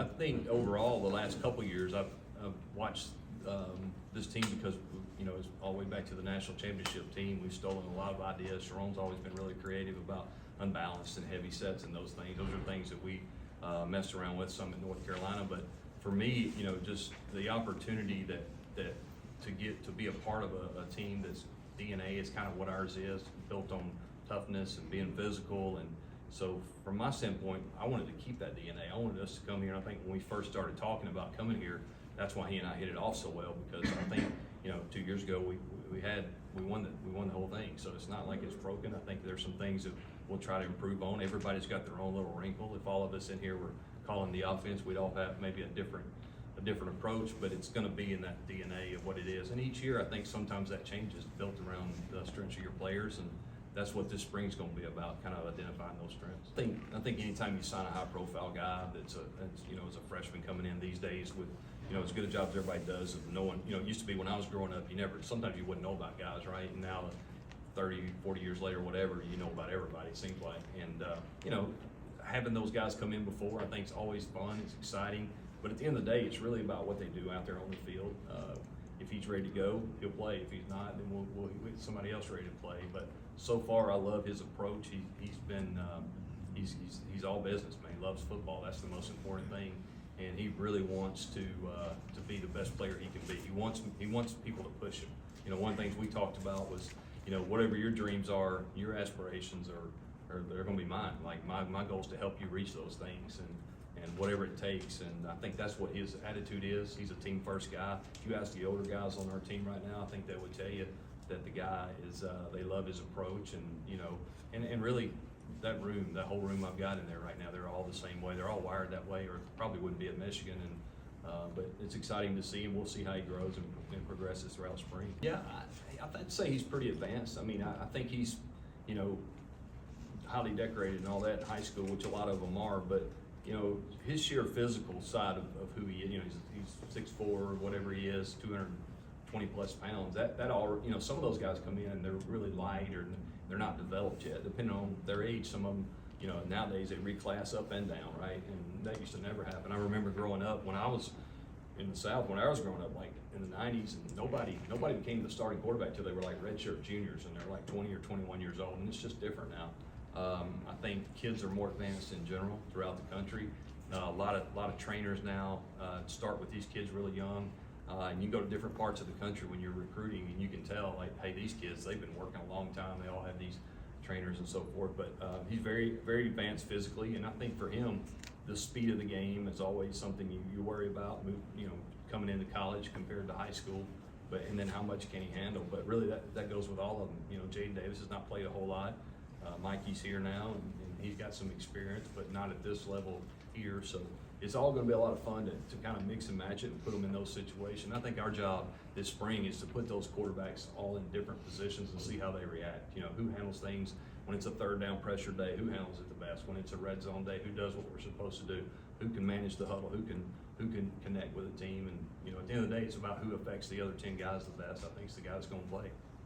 think overall the last couple of years I've watched this team because, you know, it's all the way back to the national championship team. We've stolen a lot of ideas. Sharon's always been really creative about unbalanced and heavy sets and those things. Those are things that we messed around with some in North Carolina. But for me, you know, just the opportunity that to get to be a part of a team that's DNA is kind of what ours is, built on toughness and being physical. And so from my standpoint, I wanted to keep that DNA. I wanted us to come here. And I think when we first started talking about coming here, that's why he and I hit it off so well, because I think, you know, 2 years ago we won the whole thing. So it's not like it's broken. I think there's some things that we'll try to improve on. Everybody's got their own little wrinkle. If all of us in here were calling the offense, we'd all have maybe a different approach, but it's going to be in that DNA of what it is. And each year, I think sometimes that changes, built around the strengths of your players, and that's what this spring's going to be about, kind of identifying those strengths. I think anytime you sign a high-profile guy that's you know, as a freshman coming in these days with, you know, as good a job as everybody does of knowing, you know, it used to be when I was growing up, sometimes you wouldn't know about guys, right? And now 30, 40 years later, whatever, you know about everybody, it seems like. And, you know, having those guys come in before, I think is always fun, it's exciting. But at the end of the day, it's really about what they do out there on the field. If he's ready to go, he'll play. If he's not, then we'll get somebody else ready to play. But so far, I love his approach. He's been he's all business, man. He loves football. That's the most important thing. And he really wants to be the best player he can be. He wants people to push him. You know, one of the things we talked about was, you know, whatever your dreams are, your aspirations are they're going to be mine. Like my goal is to help you reach those things and whatever it takes. And I think that's what his attitude is. He's a team first guy. If you ask the older guys on our team right now, I think they would tell you that the guy is they love his approach, and you know, and really that whole room I've got in there right now, they're all the same way. They're all wired that way, or probably wouldn't be at Michigan. And but it's exciting to see him. We'll see how he grows and progresses throughout spring. Yeah, I'd say he's pretty advanced. I mean, I think he's, you know, highly decorated and all that in high school, which a lot of them are, but you know, his sheer physical side of who he is, you know, he's 6'4" or whatever he is, 220 plus pounds. That all, you know, some of those guys come in and they're really light or they're not developed yet, depending on their age. Some of them, you know, nowadays they reclass up and down, right? And that used to never happen. I remember growing up when I was in the South, when I was growing up, like in the 90s, and nobody became the starting quarterback till they were like redshirt juniors, and they're like 20 or 21 years old, and it's just different now. I think kids are more advanced in general throughout the country. A lot of trainers now start with these kids really young, and you go to different parts of the country when you're recruiting, and you can tell, like, hey, these kids, they've been working a long time. They all have these trainers and so forth. But he's very, very advanced physically, and I think for him, the speed of the game is always something you worry about. You know, coming into college compared to high school, and then how much can he handle? But really, that goes with all of them. You know, Jaden Davis has not played a whole lot. Mikey's here now, and he's got some experience, but not at this level here. So it's all going to be a lot of fun to kind of mix and match it and put them in those situations. I think our job this spring is to put those quarterbacks all in different positions and see how they react. You know, who handles things when it's a third down pressure day, who handles it the best? When it's a red zone day, who does what we're supposed to do? Who can manage the huddle? Who can connect with a team? And you know, at the end of the day, it's about who affects the other 10 guys the best. I think it's the guy that's going to play.